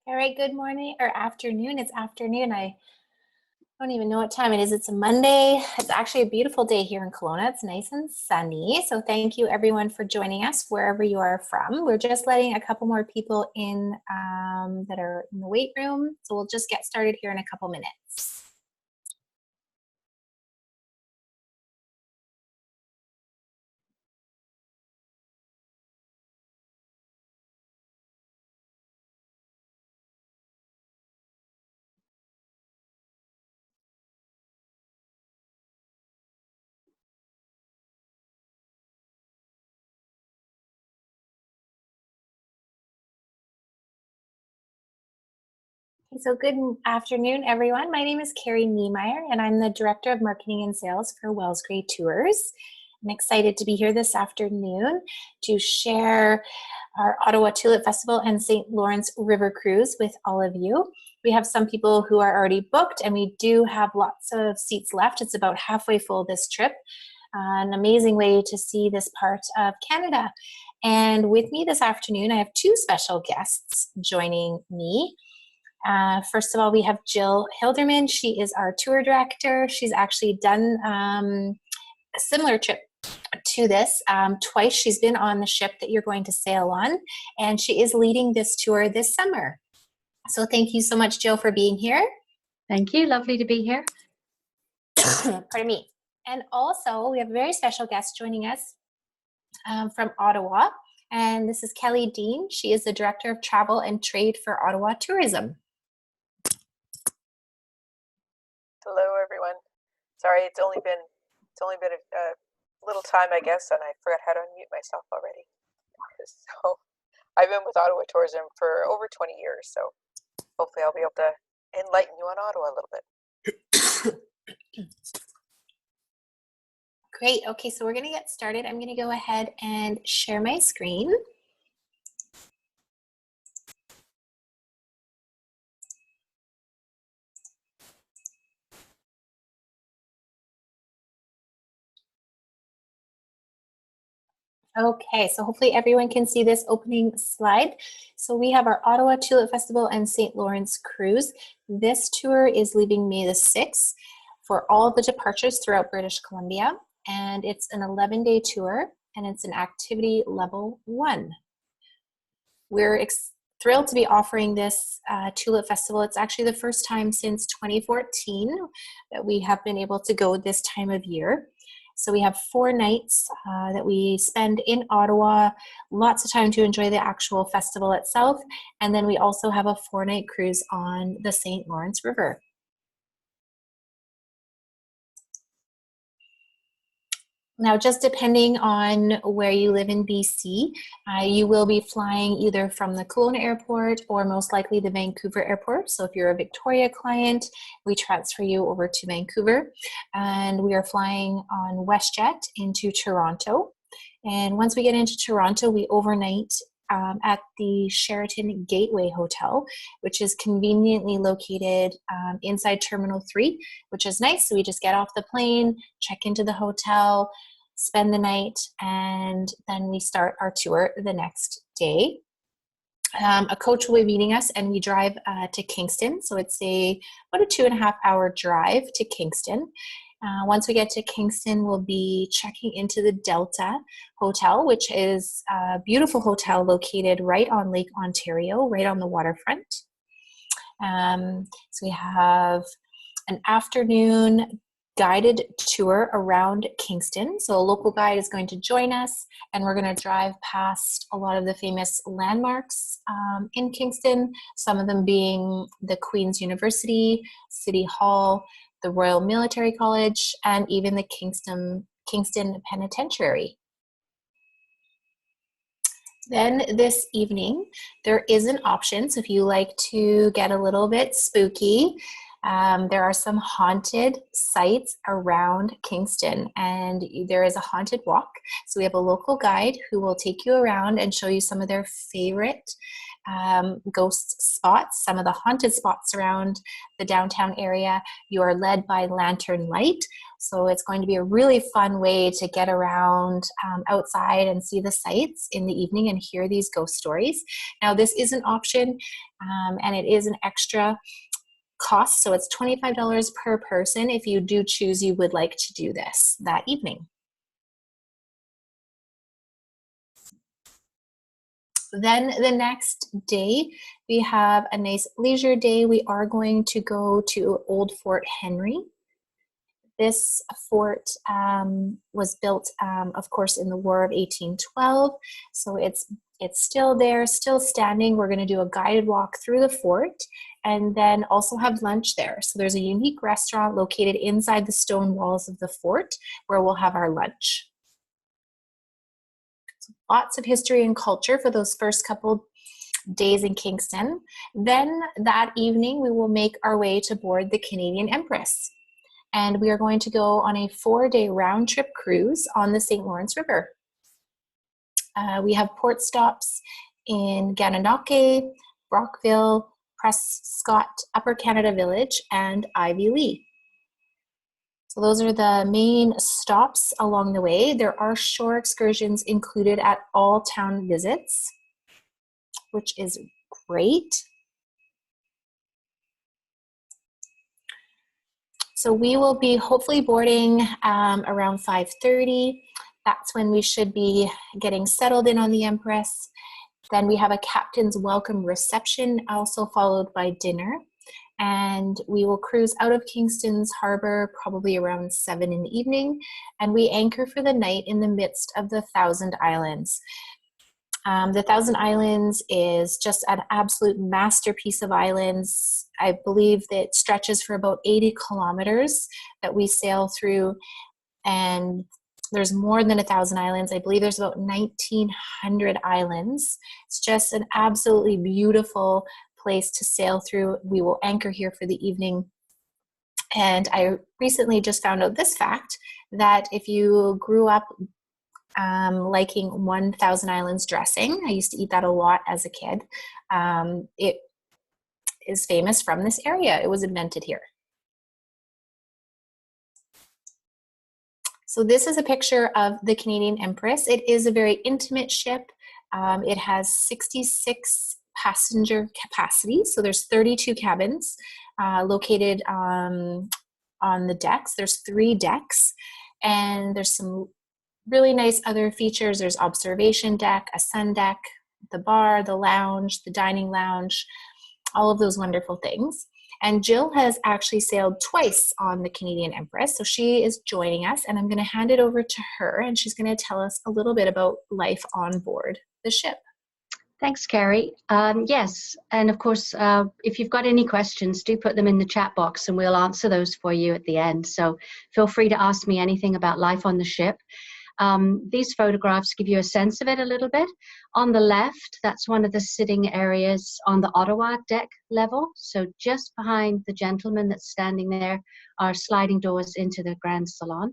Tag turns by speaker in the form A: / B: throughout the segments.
A: All right, good morning or afternoon. It's afternoon. I don't even know what time it is. It's a Monday. It's actually a beautiful day here in Kelowna. It's nice and sunny. So thank you everyone for joining us wherever you are from. We're just letting a couple more people in that are in the wait room. So we'll just get started here in a couple minutes. So good afternoon, everyone. My name is Carrie Niemeyer, and I'm the Director of Marketing and Sales for Wells Gray Tours. I'm excited to be here this afternoon to share our Ottawa Tulip Festival and St. Lawrence River Cruise with all of you. We have some people who are already booked, and we do have lots of seats left. It's about halfway full this trip. An amazing way to see this part of Canada. And with me this afternoon, I have two special guests joining me. First of all, we have Jill Hilderman. She is our tour director. She's actually done a similar trip to this twice. She's been on the ship that you're going to sail on, and she is leading this tour this summer. So thank you so much, Jill, for being here.
B: Thank you. Lovely to be here.
A: Pardon me. And also, we have a very special guest joining us from Ottawa, and this is Kelly Dean. She is the Director of Travel and Trade for Ottawa Tourism.
C: Hello, everyone. Sorry, it's only been a little time, I guess, and I forgot how to unmute myself already. So I've been with Ottawa Tourism for over 20 years, so hopefully I'll be able to enlighten you on Ottawa a little bit.
A: Great. Okay, so we're going to get started. I'm going to go ahead and share my screen. Okay, so hopefully everyone can see this opening slide. So we have our Ottawa Tulip Festival and St. Lawrence Cruise. This tour is leaving May the 6th for all the departures throughout British Columbia. And it's an 11-day tour, and it's an activity level 1. We're thrilled to be offering this Tulip Festival. It's actually the first time since 2014 that we have been able to go this time of year. So we have 4 nights that we spend in Ottawa, lots of time to enjoy the actual festival itself, and then we also have a 4-night cruise on the St. Lawrence River. Now, just depending on where you live in BC, you will be flying either from the Kelowna airport or most likely the Vancouver airport. So if you're a Victoria client, we transfer you over to Vancouver. And we are flying on WestJet into Toronto. And once we get into Toronto, we overnight at the Sheraton Gateway Hotel, which is conveniently located inside Terminal 3, which is nice. So we just get off the plane, check into the hotel, spend the night, and then we start our tour the next day. A coach will be meeting us, and we drive to Kingston. So it's about a 2.5-hour drive to Kingston. Once we get to Kingston, we'll be checking into the Delta Hotel, which is a beautiful hotel located right on Lake Ontario, right on the waterfront. So we have an afternoon guided tour around Kingston. So a local guide is going to join us, and we're going to drive past a lot of the famous landmarks in Kingston, some of them being the Queen's University, City Hall, the Royal Military College, and even the Kingston Penitentiary. Then this evening, there is an option. So if you like to get a little bit spooky, There are some haunted sites around Kingston, and there is a haunted walk. So we have a local guide who will take you around and show you some of their favorite ghost spots, some of the haunted spots around the downtown area. You are led by lantern light. So it's going to be a really fun way to get around outside and see the sights in the evening and hear these ghost stories. Now, this is an option, and it is an extra cost. So it's $25 per person if you do choose you would like to do this that evening. Then the next day, we have a nice leisure day. We are going to go to Old Fort Henry. This fort was built, of course, in the War of 1812. So it's still there, still standing. We're going to do a guided walk through the fort and then also have lunch there. So there's a unique restaurant located inside the stone walls of the fort where we'll have our lunch. So lots of history and culture for those first couple days in Kingston. Then that evening, we will make our way to board the Canadian Empress. And we are going to go on a 4-day round trip cruise on the St. Lawrence River. We have port stops in Gananoque, Rockville, Prescott, Upper Canada Village, and Ivy Lee. So those are the main stops along the way. There are shore excursions included at all town visits, which is great. So we will be hopefully boarding around 5:30. That's when we should be getting settled in on the Empress. Then we have a captain's welcome reception, also followed by dinner. And we will cruise out of Kingston's harbor probably around 7 in the evening. And we anchor for the night in the midst of the Thousand Islands. The Thousand Islands is just an absolute masterpiece of islands. I believe that it stretches for about 80 kilometers that we sail through, and there's more than 1,000 islands. I believe there's about 1,900 islands. It's just an absolutely beautiful place to sail through. We will anchor here for the evening. And I recently just found out this fact, that if you grew up liking 1,000 Islands dressing, I used to eat that a lot as a kid. It is famous from this area. It was invented here. So this is a picture of the Canadian Empress. It is a very intimate ship. It has 66 passenger capacity. So there's 32 cabins located on the decks. There's 3 decks, and there's some really nice other features. There's observation deck, a sun deck, the bar, the lounge, the dining lounge, all of those wonderful things. And Jill has actually sailed twice on the Canadian Empress, so she is joining us, and I'm going to hand it over to her, and she's going to tell us a little bit about life on board the ship.
B: Thanks, Carrie. Yes, and of course, if you've got any questions, do put them in the chat box and we'll answer those for you at the end. So feel free to ask me anything about life on the ship. These photographs give you a sense of it a little bit. On the left, that's one of the sitting areas on the Ottawa deck level. So just behind the gentleman that's standing there are sliding doors into the Grand Salon.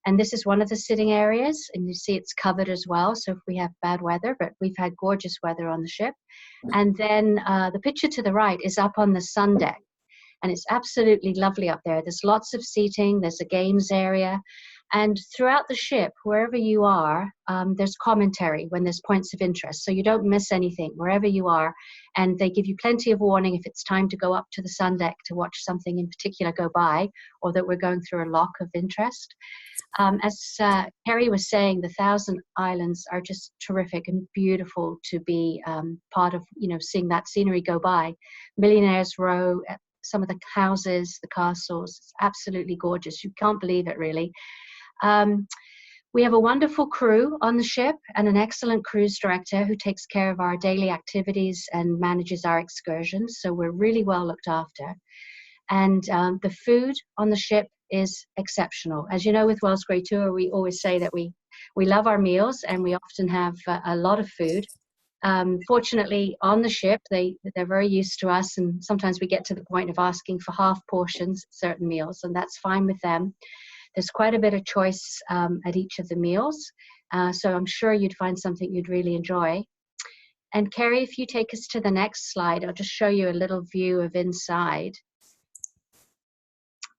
B: And this is one of the sitting areas, and you see it's covered as well. So if we have bad weather, but we've had gorgeous weather on the ship. And then the picture to the right is up on the sun deck, and it's absolutely lovely up there. There's lots of seating, there's a games area. And throughout the ship, wherever you are, there's commentary when there's points of interest. So you don't miss anything wherever you are. And they give you plenty of warning if it's time to go up to the sun deck to watch something in particular go by, or that we're going through a lock of interest. As Carrie was saying, the Thousand Islands are just terrific and beautiful to be part of, seeing that scenery go by. Millionaires Row, some of the houses, the castles, it's absolutely gorgeous. You can't believe it, really. We have a wonderful crew on the ship and an excellent cruise director who takes care of our daily activities and manages our excursions. So we're really well looked after. And the food on the ship is exceptional. As you know, with Wells Grey Tour, we always say that we love our meals, and we often have a lot of food. Fortunately, on the ship, they're very used to us, and sometimes we get to the point of asking for half portions at certain meals, and that's fine with them. There's quite a bit of choice at each of the meals, so I'm sure you'd find something you'd really enjoy. And Carrie, if you take us to the next slide, I'll just show you a little view of inside.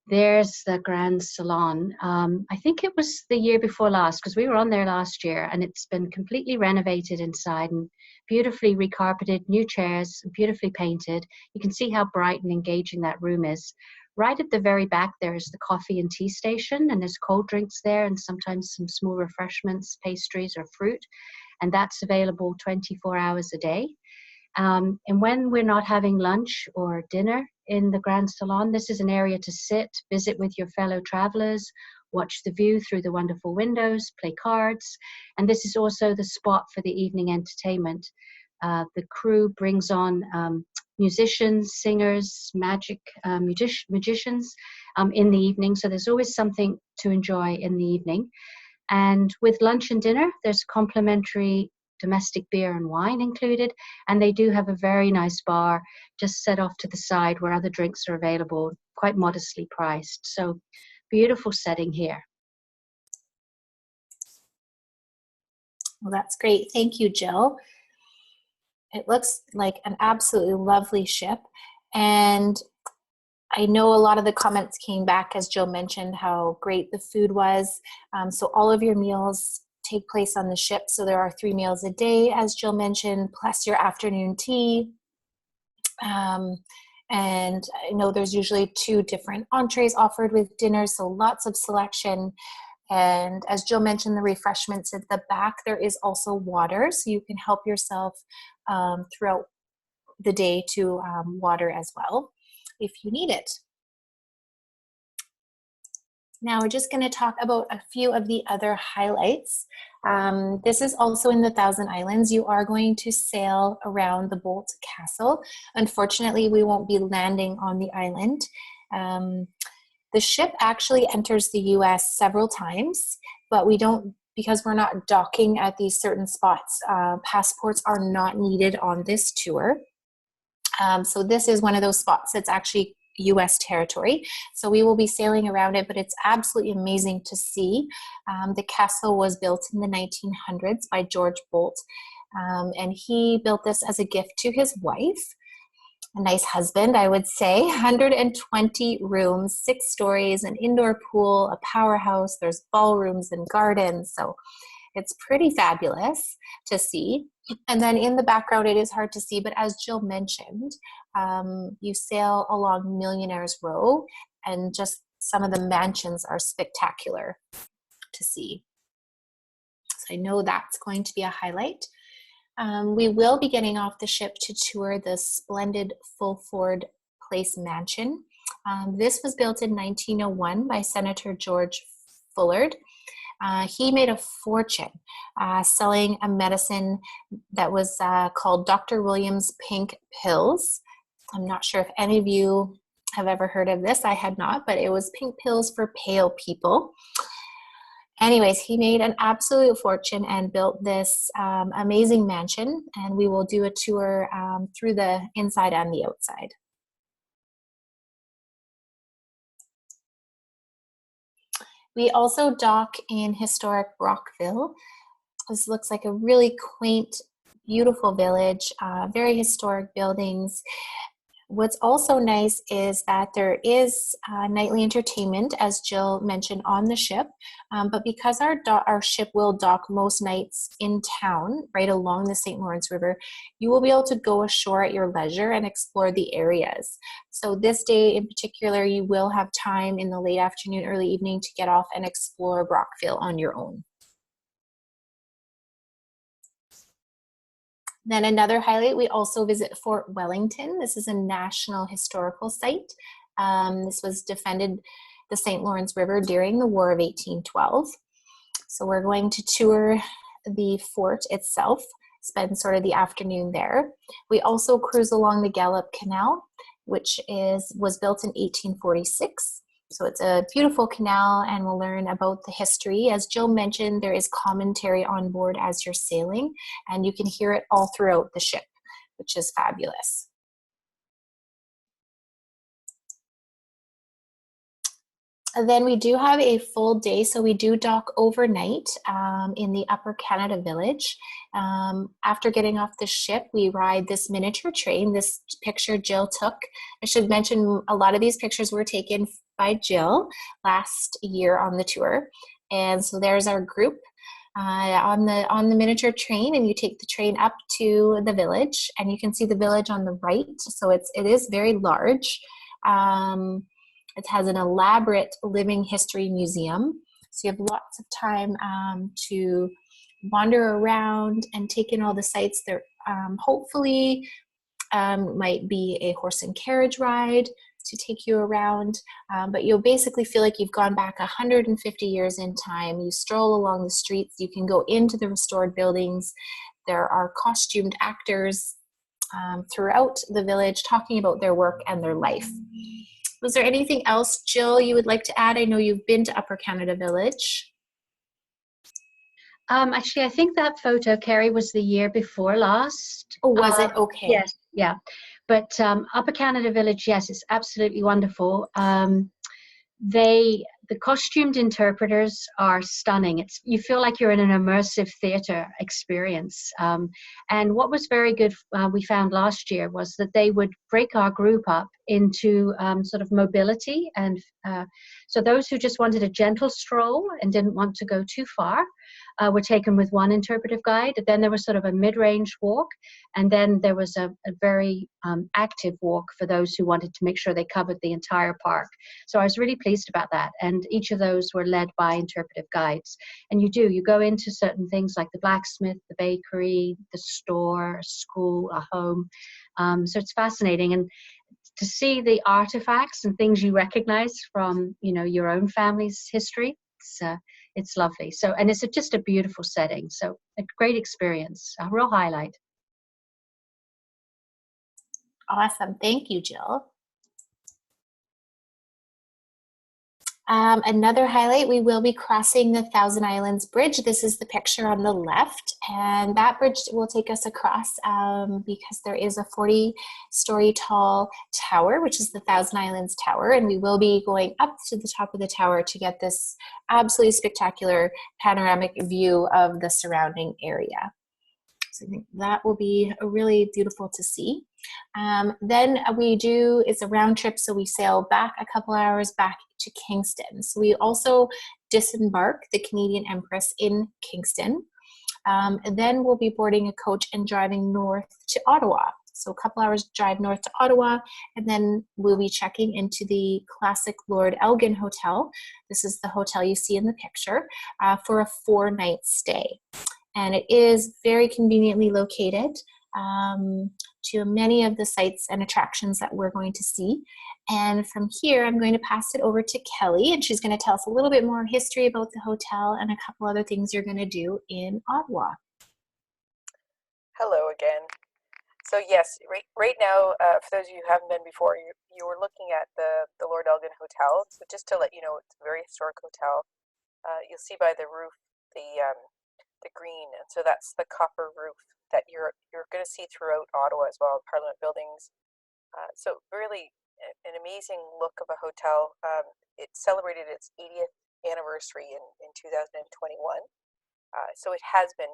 B: There's the Grand Salon. I think it was the year before last, because we were on there last year, and it's been completely renovated inside and beautifully recarpeted, new chairs, beautifully painted. You can see how bright and engaging that room is. Right at the very back there is the coffee and tea station, and there's cold drinks there and sometimes some small refreshments, pastries or fruit, and that's available 24 hours a day. And when we're not having lunch or dinner in the Grand Salon, this is an area to sit, visit with your fellow travelers, watch the view through the wonderful windows, play cards, and this is also the spot for the evening entertainment. The crew brings on musicians, singers, magicians in the evening, so there's always something to enjoy in the evening. And with lunch and dinner, there's complimentary domestic beer and wine included, and they do have a very nice bar just set off to the side where other drinks are available, quite modestly priced. So beautiful setting here.
A: Well, that's great. Thank you, Jill. It looks like an absolutely lovely ship, and I know a lot of the comments came back as Jill mentioned how great the food was. So all of your meals take place on the ship. So there are 3 meals a day, as Jill mentioned, plus your afternoon tea. And I know there's usually 2 different entrees offered with dinner, so lots of selection. And as Jill mentioned, the refreshments at the back, there is also water, so you can help yourself throughout the day to water as well if you need it. Now we're just going to talk about a few of the other highlights. This is also in the Thousand Islands. You are going to sail around the Bolt Castle. Unfortunately, we won't be landing on the island. The ship actually enters the US several times, but we don't, because we're not docking at these certain spots. Passports are not needed on this tour. So this is one of those spots that's actually US territory. So we will be sailing around it, but it's absolutely amazing to see. The castle was built in the 1900s by George Bolt, and he built this as a gift to his wife. A nice husband, I would say. 120 rooms, 6 stories, an indoor pool, a powerhouse. There's ballrooms and gardens. So it's pretty fabulous to see. And then in the background, it is hard to see, but as Jill mentioned, you sail along Millionaire's Row, and just some of the mansions are spectacular to see. So I know that's going to be a highlight. We will be getting off the ship to tour the splendid Fulford Place Mansion. This was built in 1901 by Senator George Fullard. He made a fortune selling a medicine that was called Dr. Williams Pink Pills. I'm not sure if any of you have ever heard of this. I had not, but it was pink pills for pale people. Anyways, he made an absolute fortune and built this amazing mansion, and we will do a tour through the inside and the outside. We also dock in historic Rockville. This looks like a really quaint, beautiful village, very historic buildings. What's also nice is that there is nightly entertainment, as Jill mentioned, on the ship. But because our ship will dock most nights in town, right along the St. Lawrence River, you will be able to go ashore at your leisure and explore the areas. So this day in particular, you will have time in the late afternoon, early evening to get off and explore Rockville on your own. Then another highlight, we also visit Fort Wellington. This is a national historical site. This was defended the St. Lawrence River during the War of 1812. So we're going to tour the fort itself, spend sort of the afternoon there. We also cruise along the Gallup Canal, which was built in 1846. So it's a beautiful canal, and we'll learn about the history. As Jill mentioned, there is commentary on board as you're sailing, and you can hear it all throughout the ship, which is fabulous. And then we do have a full day, so we do dock overnight in the Upper Canada Village. After getting off the ship, we ride this miniature train. This picture Jill took. I should mention a lot of these pictures were taken by Jill last year on the tour. And so there's our group on the miniature train, and you take the train up to the village, and you can see the village on the right. So it is very large. It has an elaborate living history museum. So you have lots of time to wander around and take in all the sights. There hopefully might be a horse and carriage ride to take you around, but you'll basically feel like you've gone back 150 years in time. You stroll along the streets. You can go into the restored buildings. There are costumed actors throughout the village talking about their work and their life. Was there anything else, Jill, you would like to add? I know you've been to Upper Canada Village.
B: Actually, I think that photo, Carrie, was the year before last.
A: Oh, was it? Okay.
B: Yes, yeah. But Upper Canada Village, yes, it's absolutely wonderful. The costumed interpreters are stunning. You feel like you're in an immersive theater experience. And what was very good we found last year was that they would break our group up into sort of mobility. And so those who just wanted a gentle stroll and didn't want to go too far were taken with one interpretive guide. Then there was sort of a mid-range walk, and then there was a very active walk for those who wanted to make sure they covered the entire park. So I was really pleased about that, and each of those were led by interpretive guides. And you go into certain things like the blacksmith, the bakery, the store, a school, a home. So it's fascinating, and to see the artifacts and things you recognize from your own family's history, it's lovely. So, and it's just a beautiful setting. So a great experience, a real highlight.
A: Awesome. Thank you, Jill. Another highlight, we will be crossing the Thousand Islands Bridge. This is the picture on the left, and that bridge will take us across because there is a 40-story tall tower, which is the Thousand Islands Tower, and we will be going up to the top of the tower to get this absolutely spectacular panoramic view of the surrounding area. So I think that will be really beautiful to see. Then it's a round trip, so we sail back a couple hours back to Kingston. So we also disembark the Canadian Empress in Kingston. And then we'll be boarding a coach and driving north to Ottawa. So a couple hours drive north to Ottawa, and then we'll be checking into the classic Lord Elgin Hotel. This is the hotel you see in the picture for a 4-night stay. And it is very conveniently located to many of the sites and attractions that we're going to see. And from here, I'm going to pass it over to Kelly, and she's going to tell us a little bit more history about the hotel and a couple other things you're going to do in Ottawa.
C: Hello again. So yes, right now, for those of you who haven't been before, you were looking at the Lord Elgin Hotel. So just to let you know, it's a very historic hotel. You'll see by the roof the green, and so that's the copper roof that you're going to see throughout Ottawa as well, Parliament buildings. So really an amazing look of a hotel. It celebrated its 80th anniversary in 2021. So it has been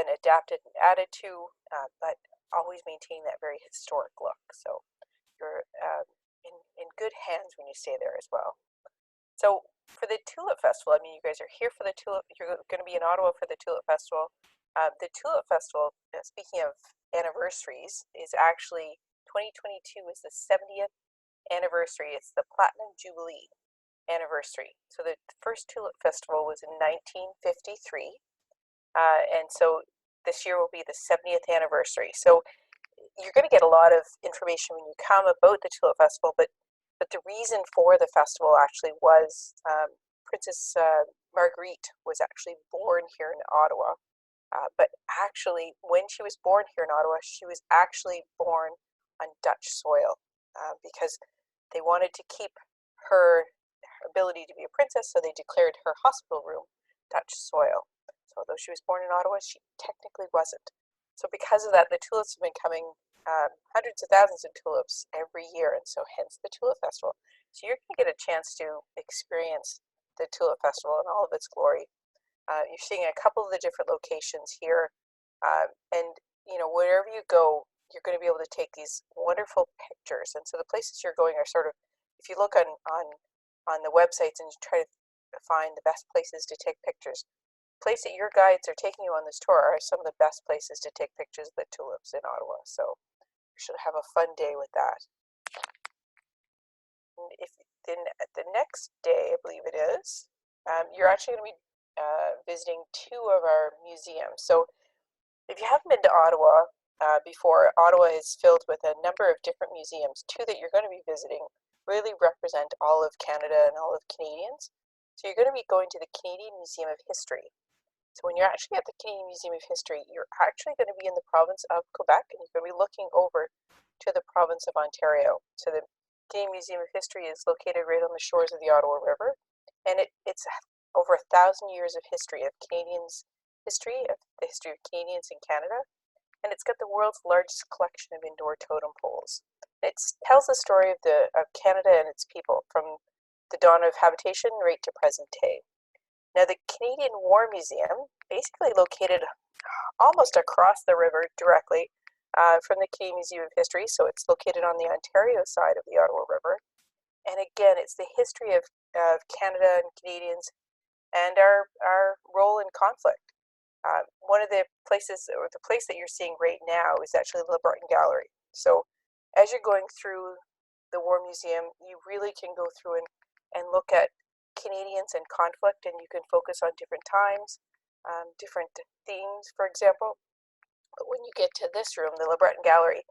C: adapted and added to, but always maintain that very historic look. So you're in good hands when you stay there as well. So for the Tulip Festival, I mean, you guys are here for the Tulip, you're going to be in Ottawa for the Tulip Festival. The Tulip Festival, speaking of anniversaries, is actually 2022 is the 70th anniversary. It's the Platinum Jubilee anniversary. So the first Tulip Festival was in 1953. And so this year will be the 70th anniversary. So you're going to get a lot of information when you come about the Tulip Festival, but the reason for the festival actually was Princess Marguerite was actually born here in Ottawa. But actually, when she was born here in Ottawa, she was actually born on Dutch soil because they wanted to keep her ability to be a princess, so they declared her hospital room Dutch soil. So although she was born in Ottawa, she technically wasn't. So because of that, the tulips have been coming, hundreds of thousands of tulips every year, and so hence the Tulip Festival. So you're going to get a chance to experience the Tulip Festival in all of its glory. You're seeing a couple of the different locations here, and wherever you go, you're going to be able to take these wonderful pictures. And so the places you're going are sort of, if you look on the websites and you try to find the best places to take pictures, place that your guides are taking you on this tour are some of the best places to take pictures of the tulips in Ottawa. So you should have a fun day with that. And if then the next day, I believe it is, you're actually going to be visiting two of our museums. So if you haven't been to Ottawa before, Ottawa is filled with a number of different museums. Two that you're going to be visiting really represent all of Canada and all of Canadians. So you're going to be going to the Canadian Museum of History. So when you're actually at the Canadian Museum of History, you're actually going to be in the province of Quebec, and you're going to be looking over to the province of Ontario. So the Canadian Museum of History is located right on the shores of the Ottawa River, and it's over 1,000 years of history of Canadians' history, of the history of Canadians in Canada, and it's got the world's largest collection of indoor totem poles. It tells the story of Canada and its people from the dawn of habitation right to present day. Now, the Canadian War Museum, basically located almost across the river directly from the Canadian Museum of History, so it's located on the Ontario side of the Ottawa River. And again, it's the history of Canada and Canadians and our role in conflict. One of the places, or the place that you're seeing right now, is actually the LeBreton Gallery. So as you're going through the War Museum, you really can go through and look at Canadians and conflict, and you can focus on different times, different themes, for example. But when you get to this room, the LeBreton Gallery,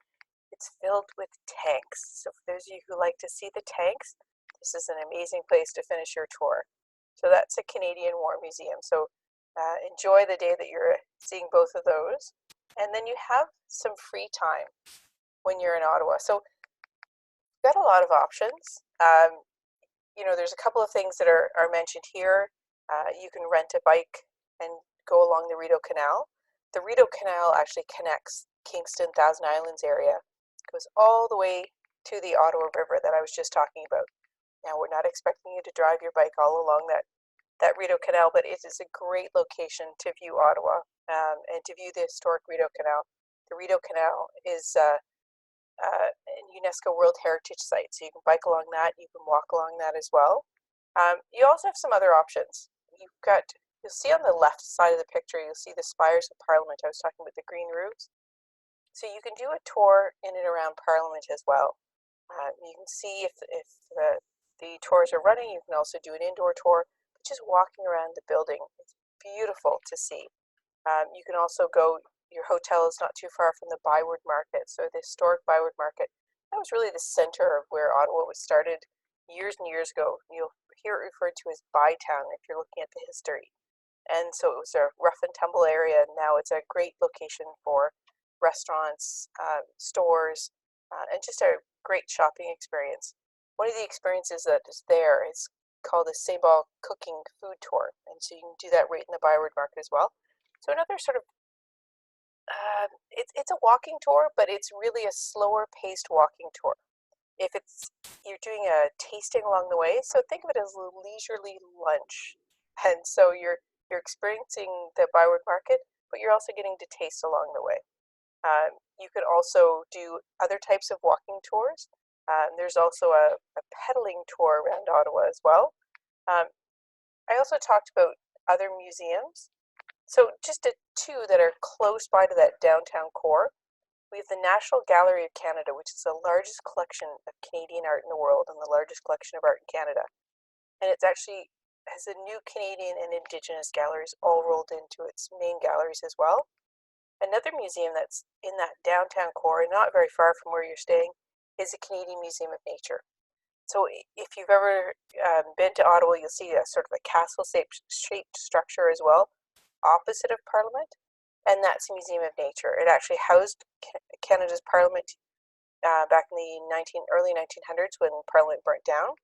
C: it's filled with tanks. So for those of you who like to see the tanks, this is an amazing place to finish your tour. So that's a Canadian War Museum. So enjoy the day that you're seeing both of those. And then you have some free time when you're in Ottawa. So you've got a lot of options. There's a couple of things that are mentioned here. You can rent a bike and go along the Rideau Canal. The Rideau Canal actually connects Kingston, Thousand Islands area. It goes all the way to the Ottawa River that I was just talking about. Now, we're not expecting you to drive your bike all along that Rideau Canal, but it is a great location to view Ottawa and to view the historic Rideau Canal. The Rideau Canal is UNESCO World Heritage Site, so you can bike along that, you can walk along that as well. You also have some other options. You'll see on the left side of the picture, you'll see the spires of Parliament. I was talking about the green roofs. So you can do a tour in and around Parliament as well. You can see if the tours are running. You can also do an indoor tour, but just walking around the building, it's beautiful to see. You can also go, your hotel is not too far from the Byward Market. So the historic Byward Market, that was really the center of where Ottawa was started years and years ago. You'll hear it referred to as Bytown if you're looking at the history. And so it was a rough and tumble area, and now it's a great location for restaurants, stores, and just a great shopping experience. One of the experiences that is there is called a Sable Cooking Food Tour, and so you can do that right in the Byward Market as well. So another sort of, it's a walking tour, but it's really a slower paced walking tour. If you're doing a tasting along the way, so think of it as a leisurely lunch, and so you're experiencing the Byward Market, but you're also getting to taste along the way. You could also do other types of walking tours. There's also a pedaling tour around Ottawa as well. I also talked about other museums. So just two that are close by to that downtown core. We have the National Gallery of Canada, which is the largest collection of Canadian art in the world and the largest collection of art in Canada. And it's actually has the new Canadian and Indigenous galleries all rolled into its main galleries as well. Another museum that's in that downtown core and not very far from where you're staying is the Canadian Museum of Nature. So if you've ever been to Ottawa, you'll see a sort of a castle-shaped structure as well, opposite of Parliament, and that's the Museum of Nature. It actually housed Canada's Parliament back in the early 1900s when Parliament burnt down.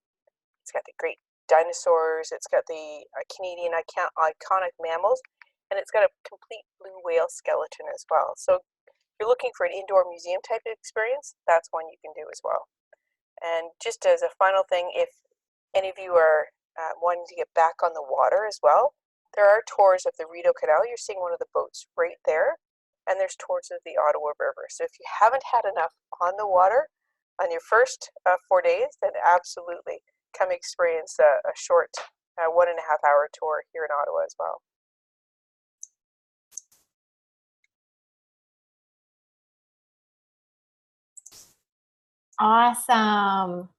C: It's got the great dinosaurs. It's got the Canadian iconic mammals, and it's got a complete blue whale skeleton as well. So if you're looking for an indoor museum type of experience, that's one you can do as well. And just as a final thing, if any of you are wanting to get back on the water as well, there are tours of the Rideau Canal. You're seeing one of the boats right there, and there's tours of the Ottawa River. So if you haven't had enough on the water on your first 4 days, then absolutely come experience a short 1.5-hour tour here in Ottawa as well.
A: Awesome.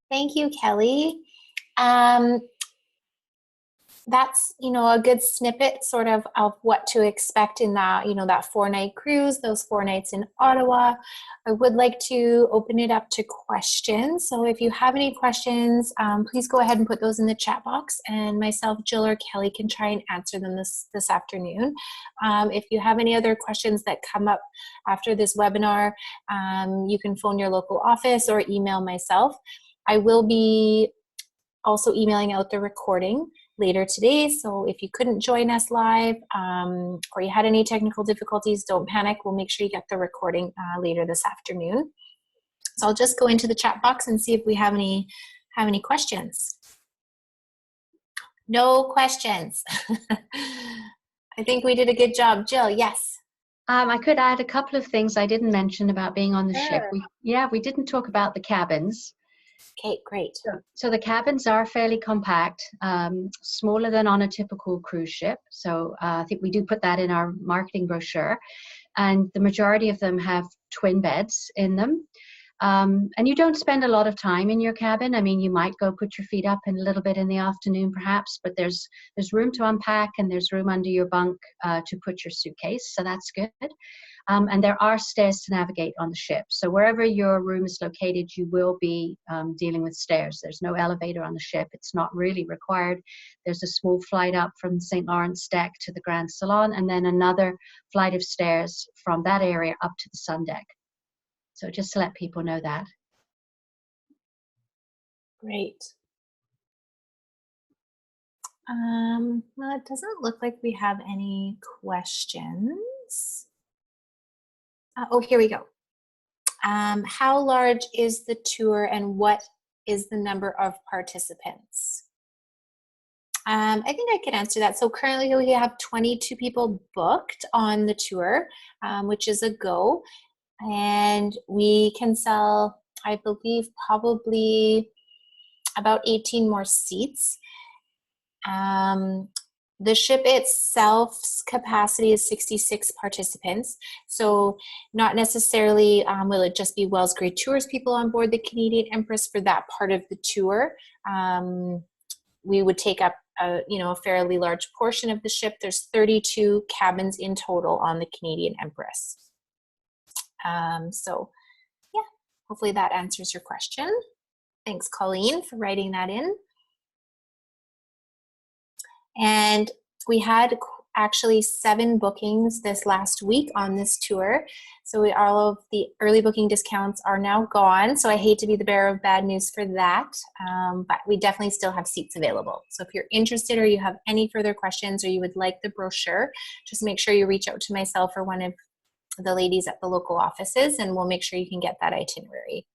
A: Thank you, Kelly. That's, a good snippet sort of what to expect in that, that 4-night cruise, those 4 nights in Ottawa. I would like to open it up to questions. So if you have any questions, please go ahead and put those in the chat box, and myself, Jill, or Kelly can try and answer them this afternoon. If you have any other questions that come up after this webinar, you can phone your local office or email myself. I will be also emailing out the recording later today, so if you couldn't join us live or you had any technical difficulties, don't panic. We'll make sure you get the recording later this afternoon. So I'll just go into the chat box and see if we have any questions. No questions. I think we did a good job. Jill, yes.
B: I could add a couple of things I didn't mention about being on the ship. We didn't talk about the cabins.
A: Okay, great.
B: So the cabins are fairly compact, smaller than on a typical cruise ship. So I think we do put that in our marketing brochure. And the majority of them have twin beds in them. And you don't spend a lot of time in your cabin. I mean, you might go put your feet up in a little bit in the afternoon, perhaps, but there's room to unpack, and there's room under your bunk to put your suitcase. So that's good. And there are stairs to navigate on the ship. So wherever your room is located, you will be dealing with stairs. There's no elevator on the ship. It's not really required. There's a small flight up from the St. Lawrence deck to the Grand Salon, and then another flight of stairs from that area up to the sun deck. So just to let people know that.
A: Great. Well, it doesn't look like we have any questions. Oh, here we go. How large is the tour, and what is the number of participants? I think I can answer that. So currently we have 22 people booked on the tour, which is a go. And we can sell, I believe, probably about 18 more seats. The ship itself's capacity is 66 participants. So not necessarily will it just be Wells Grade Tours people on board the Canadian Empress for that part of the tour. We would take up a fairly large portion of the ship. There's 32 cabins in total on the Canadian Empress. So yeah, hopefully that answers your question. Thanks, Colleen, for writing that in. And we had actually 7 bookings this last week on this tour. So all of the early booking discounts are now gone. So I hate to be the bearer of bad news for that, but we definitely still have seats available. So if you're interested or you have any further questions or you would like the brochure, just make sure you reach out to myself or one of the ladies at the local offices, and we'll make sure you can get that itinerary.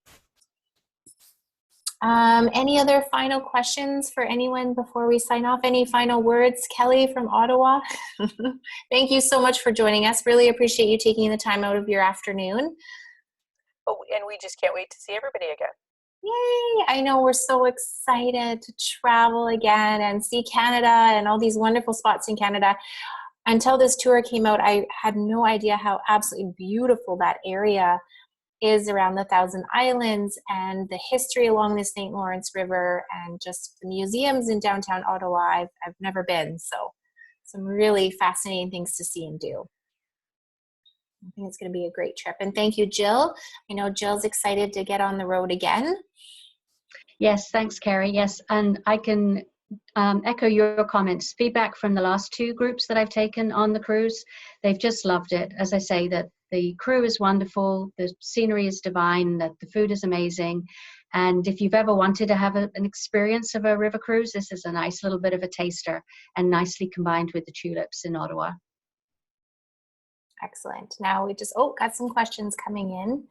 A: Any other final questions for anyone before we sign off? Any final words, Kelly from Ottawa? Thank you so much for joining us. Really appreciate you taking the time out of your afternoon.
C: Oh, and we just can't wait to see everybody again.
A: Yay! I know, we're so excited to travel again and see Canada and all these wonderful spots in Canada. Until this tour came out, I had no idea how absolutely beautiful that area is around the Thousand Islands and the history along the St. Lawrence River and just the museums in downtown Ottawa. I've never been, so some really fascinating things to see and do. I think it's going to be a great trip. And thank you, Jill. I know Jill's excited to get on the road again.
B: Yes, thanks, Carrie. Yes, and I can echo your comments. Feedback from the last 2 groups that I've taken on the cruise, they've just loved it. As I say, that the crew is wonderful, the scenery is divine, that the food is amazing, And if you've ever wanted to have an experience of a river cruise, this is a nice little bit of a taster and nicely combined with the tulips in Ottawa.
A: Excellent. Now we just, got some questions coming in.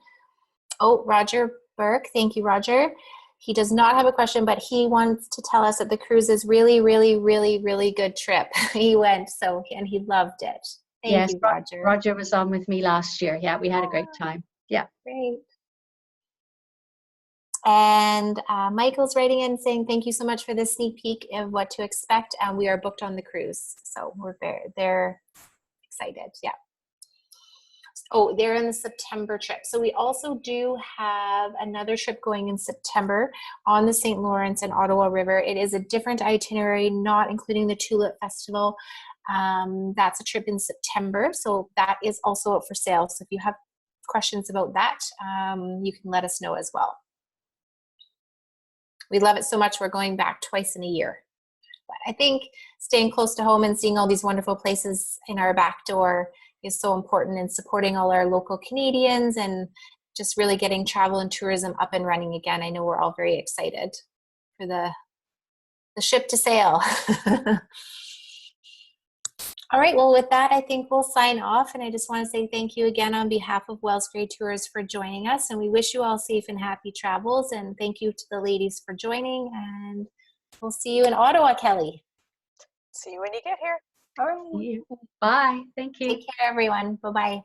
A: Roger Burke. Thank you, Roger. He does not have a question, but he wants to tell us that the cruise is really, really, really, really good trip. He went, and he loved it. Thank you, Roger.
B: Roger was on with me last year. Yeah, we had a great time. Yeah.
A: Great. And Michael's writing in saying, thank you so much for this sneak peek of what to expect. And we are booked on the cruise. So they're excited. Yeah. They're in the September trip. So we also do have another trip going in September on the St. Lawrence and Ottawa River. It is a different itinerary, not including the Tulip Festival. That's a trip in September. So that is also up for sale. So if you have questions about that, you can let us know as well. We love it so much. We're going back twice in a year. But I think staying close to home and seeing all these wonderful places in our back door is so important, in supporting all our local Canadians and just really getting travel and tourism up and running again. I know we're all very excited for the ship to sail. All right, well, with that, I think we'll sign off. And I just want to say thank you again on behalf of Wells Gray Tours for joining us. And we wish you all safe and happy travels. And thank you to the ladies for joining. And we'll see you in Ottawa, Kelly.
C: See you when you get here.
A: All right.
B: Bye. Thank you.
A: Take care, everyone. Bye-bye.